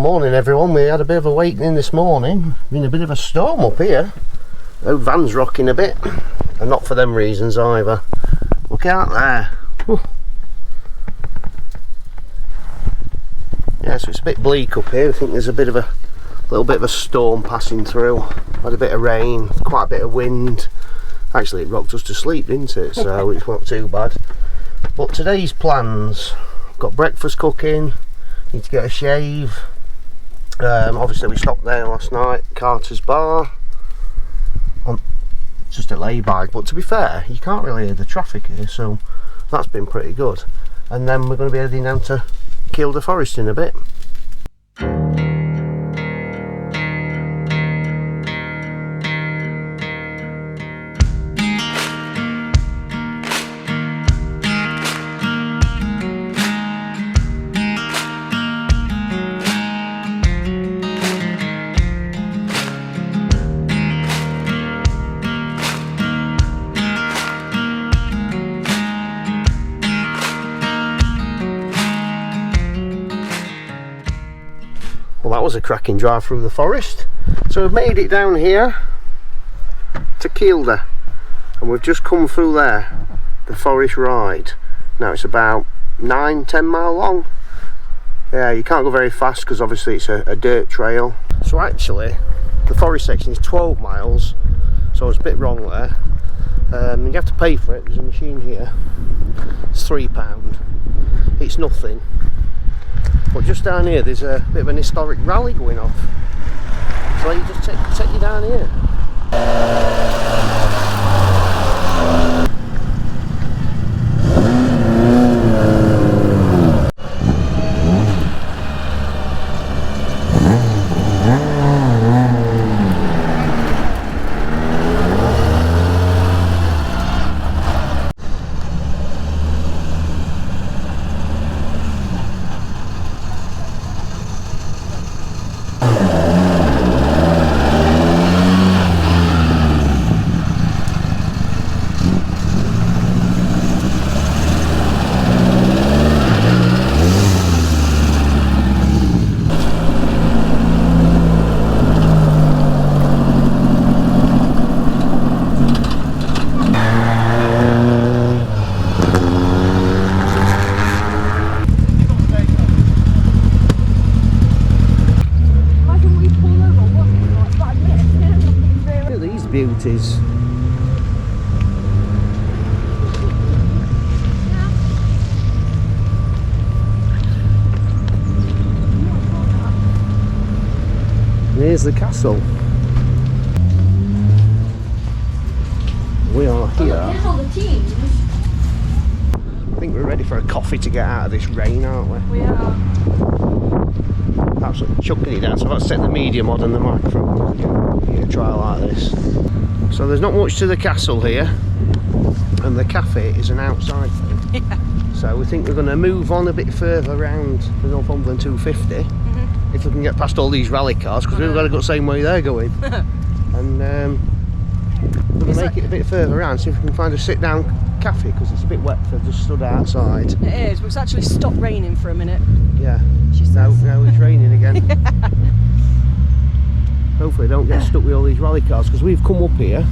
morning everyone. We had a bit of a awakening this morning. Been a bit of a storm up here. The van's rocking a bit, and not for them reasons either. Look out there. Whew. Yeah, so it's a bit bleak up here. I think there's a little bit of a storm passing through. Had a bit of rain, quite a bit of wind. Actually it rocked us to sleep, didn't it? So it's not too bad. But today's plans, got breakfast cooking, need to get a shave. Obviously we stopped there last night, Carter's Bar. Just a lay-by, but to be fair, you can't really hear the traffic here, so that's been pretty good. And then we're going to be heading down to Kielder Forest in a bit. Well, that was a cracking drive through the forest. So we've made it down here to Kielder, and we've just come through there, the forest ride. Now it's about 9-10 mile long. Yeah, you can't go very fast because obviously it's a dirt trail. So actually the forest section is 12 miles, so I was a bit wrong there. You have to pay for it. There's a machine here. It's £3. It's nothing. But just down here there's a bit of an historic rally going off, so you just take you down here. Beauties. There's the castle. We are here. I think we're ready for a coffee to get out of this rain, aren't we? We are. Absolutely chucking it down, so I've got to set the medium on and the microphone to a trial like this. So there's not much to the castle here, and the cafe is an outside thing. Yeah. So we think we're going to move on a bit further around the Northumberland 250 if we can get past all these rally cars, because we've got to go the same way they're going. And we're going to make it a bit further around, see if we can find a sit down cafe, because it's a bit wet for just stood outside. It is, but it's actually stopped raining for a minute. Yeah. She says. Now it's raining again. Yeah. Hopefully don't get stuck with all these rally cars, because we've come up here,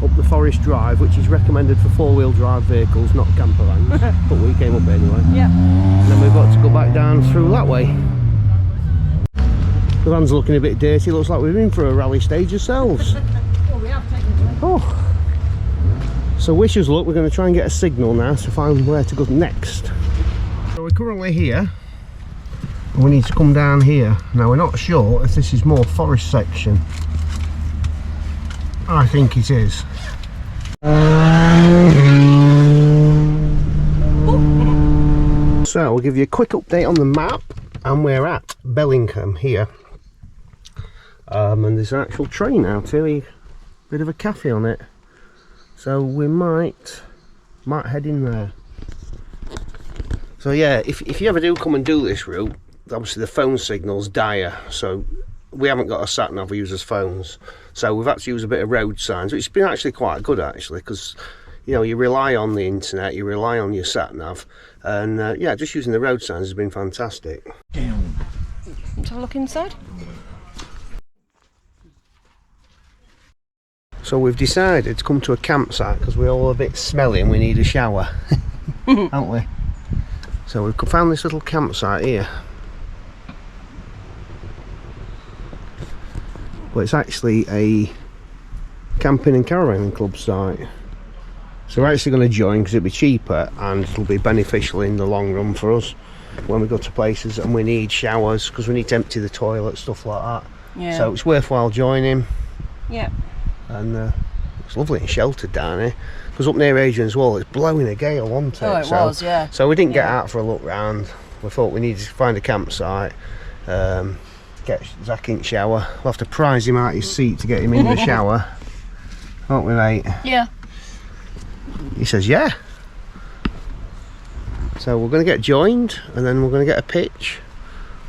up the forest drive, which is recommended for 4-wheel drive vehicles, not camper vans. But we came up anyway. Yeah. And then we've got to go back down through that way. The van's looking a bit dirty, looks like we've been for a rally stage ourselves. Well, we have technically. Oh. So wish us luck, we're going to try and get a signal now to find where to go next. So we're currently here. We need to come down here. Now we're not sure if this is more forest section. I think it is. So we'll give you a quick update on the map, and we're at Bellingham here. And there's an actual train out here, a bit of a cafe on it. So we might head in there. So yeah, if you ever do come and do this route, obviously the phone signal's dire, so we haven't got a sat nav, we use as phones, so we've had to use a bit of road signs, which has been actually quite good actually, because you know, you rely on the internet, you rely on your sat nav, and yeah, just using the road signs has been fantastic. Let's have a look inside. So we've decided to come to a campsite because we're all a bit smelly and we need a shower, aren't we? So we've found this little campsite here. But it's actually a camping and caravan club site. So we're actually going to join because it'll be cheaper and it'll be beneficial in the long run for us when we go to places and we need showers because we need to empty the toilet, stuff like that. Yeah. So it's worthwhile joining. Yeah. And it's lovely and sheltered down here. Because up near Adrian as well, it's blowing a gale, wasn't it? Oh, it was, yeah. So we didn't get out for a look round. We thought we needed to find a campsite, get Zach in the shower. We'll have to prise him out his seat to get him in the shower. Won't we, mate? Yeah. He says, yeah. So we're going to get joined, and then we're going to get a pitch.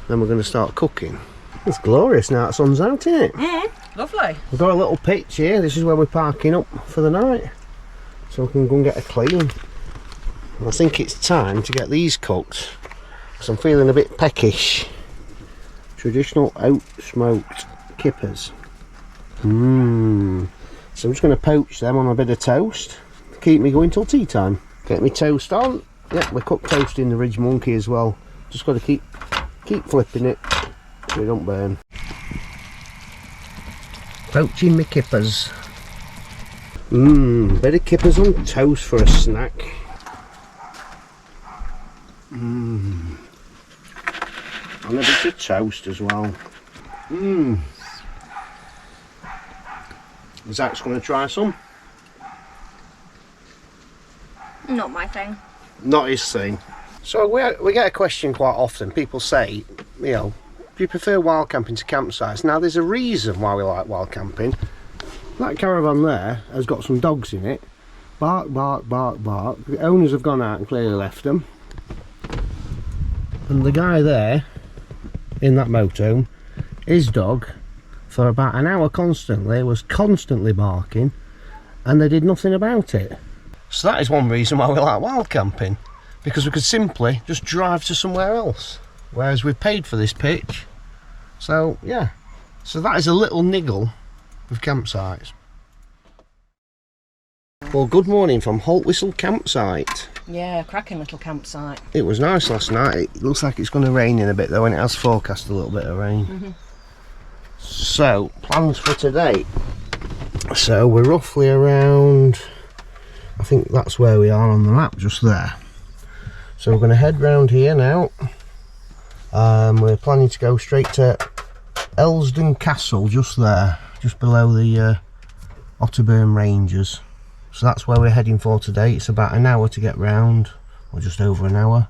Then we're going to start cooking. It's glorious now the sun's out, isn't it? Lovely. We've got a little pitch here. This is where we're parking up for the night. So we can go and get a clean. And I think it's time to get these cooked. Because I'm feeling a bit peckish. Traditional oat smoked kippers. So I'm just going to poach them on a bit of toast. Keep me going till tea time. Get me toast on. Yeah, we cook toast in the Ridge Monkey as well. Just got to keep flipping it so it don't burn. Poaching my kippers. Bit of kippers on toast for a snack. And a bit of toast as well. Zach's going to try some. Not my thing. Not his thing. So we get a question quite often. People say, you know, do you prefer wild camping to campsites? Now there's a reason why we like wild camping. That caravan there has got some dogs in it. Bark, bark, bark, bark. The owners have gone out and clearly left them. And the guy there, in that motorhome, his dog, for about an hour constantly, was constantly barking, and they did nothing about it. So that is one reason why we like wild camping. Because we could simply just drive to somewhere else. Whereas we've paid for this pitch. So, yeah. So that is a little niggle with campsites. Well, good morning from Haltwhistle campsite. Yeah, cracking little campsite. It was nice last night. It looks like it's going to rain in a bit though, and it has forecast a little bit of rain. So, plans for today. So we're roughly around, I think that's where we are on the map, just there. So we're going to head round here now. We're planning to go straight to Elsdon Castle, just there, just below the Otterburn Ranges. So that's where we're heading for today. It's about an hour to get round, or just over an hour.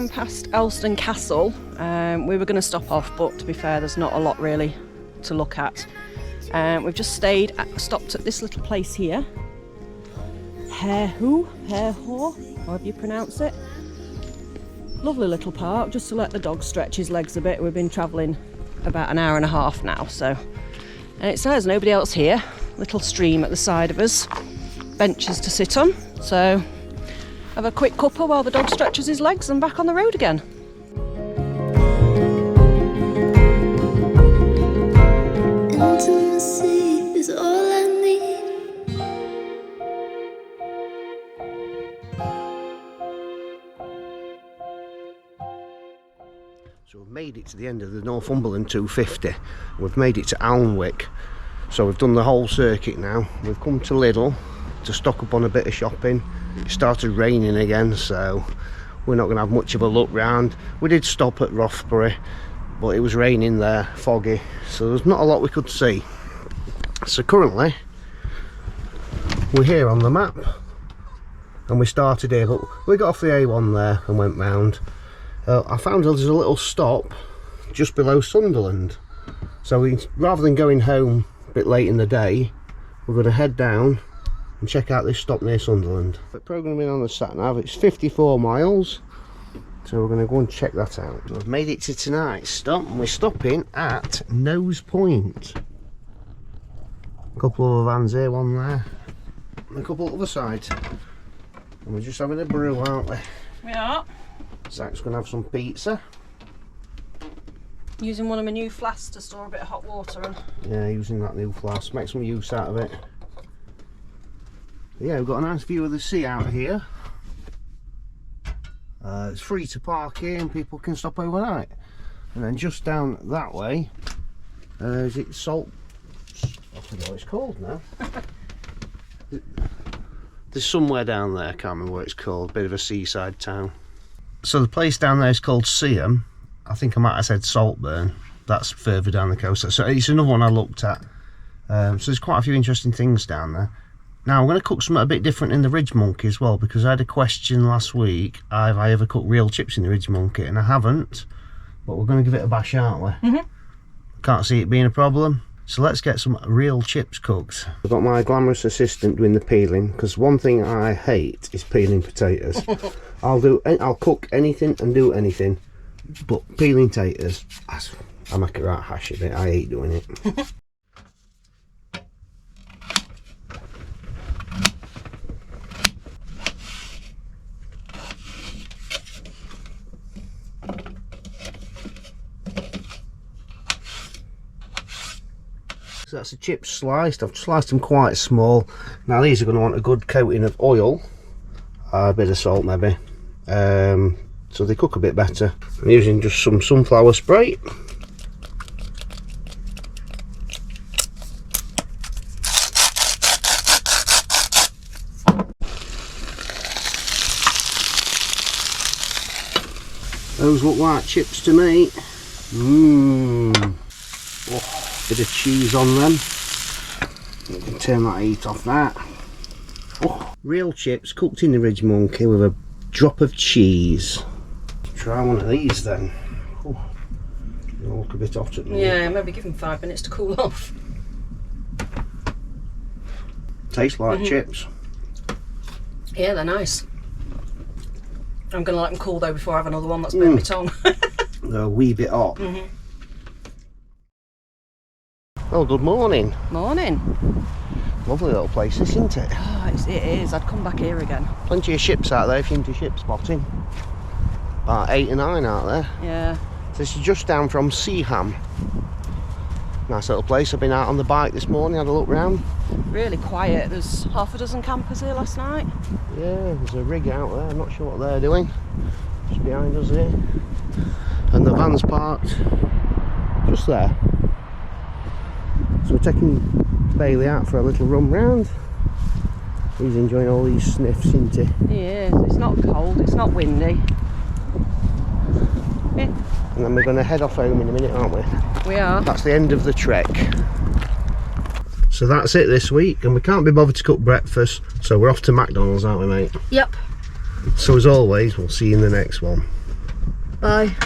Past Elsdon Castle. We were going to stop off, but to be fair, there's not a lot really to look at. We've just stopped at this little place here, Harehaw, however you pronounce it. Lovely little park, just to let the dog stretch his legs a bit. We've been travelling about an hour and a half now, so. And it says nobody else here. Little stream at the side of us, benches to sit on. So have a quick cuppa while the dog stretches his legs and back on the road again. Intimacy is all I need. So we've made it to the end of the Northumberland 250. We've made it to Alnwick. So we've done the whole circuit now. We've come to Lidl to stock up on a bit of shopping. It started raining again, so we're not going to have much of a look round. We did stop at Rothbury, but it was raining there, foggy, so there's not a lot we could see. So currently we're here on the map, and we started here, but we got off the A1 there and went round. I found there's a little stop just below Sunderland, so rather than going home a bit late in the day, we're going to head down and check out this stop near Sunderland. But programming on the sat nav, it's 54 miles, so we're going to go and check that out. We've made it to tonight's stop, and we're stopping at Nose Point. A couple of vans here, one there, and a couple other sides. And we're just having a brew, aren't we? We are. Zach's going to have some pizza. Using one of my new flasks to store a bit of hot water in. Yeah, using that new flask, make some use out of it. Yeah, we've got a nice view of the sea out here. It's free to park here and people can stop overnight. And then just down that way, is it Salt? I forget what it's called now. There's somewhere down there, I can't remember what it's called, bit of a seaside town. So the place down there is called Seaham. I think I might have said Saltburn. That's further down the coast. So it's another one I looked at. So there's quite a few interesting things down there. Now I'm going to cook something a bit different in the Ridge Monkey as well, because I had a question last week, have I ever cooked real chips in the Ridge Monkey? And I haven't, but we're going to give it a bash, aren't we? Can't see it being a problem. So let's get some real chips cooked. I've got my glamorous assistant doing the peeling, because one thing I hate is peeling potatoes. I'll cook anything and do anything, but peeling taters, I make a right hash of it. I hate doing it. So that's the chips sliced. I've sliced them quite small. Now these are going to want a good coating of oil, a bit of salt maybe, so they cook a bit better. I'm using just some sunflower spray. Those look like chips to me. Oh. Bit of cheese on them. You can turn that heat off that. Oh, real chips cooked in the Ridge Monkey with a drop of cheese. Try one of these then. Oh, they look a bit hot at me. Yeah, maybe give them 5 minutes to cool off. Tastes like chips. Yeah, they're nice. I'm going to let them cool though before I have another one that's burnt my tongue. They're a wee bit hot. Oh, good morning. Morning. Lovely little place, isn't it? Oh, it is. I'd come back here again. Plenty of ships out there if you're into ship spotting. About 8 or 9 out there. Yeah. So this is just down from Seaham. Nice little place. I've been out on the bike this morning, had a look round. Really quiet. There's half a dozen campers here last night. Yeah, there's a rig out there. I'm not sure what they're doing. Just behind us here. And the van's parked just there. So we're taking Bailey out for a little run round. He's enjoying all these sniffs, isn't he? He is. It's not cold, it's not windy. Yeah. And then we're going to head off home in a minute, aren't we? We are. That's the end of the trek. So that's it this week, and we can't be bothered to cook breakfast, so we're off to McDonald's, aren't we, mate? Yep. So as always, we'll see you in the next one. Bye.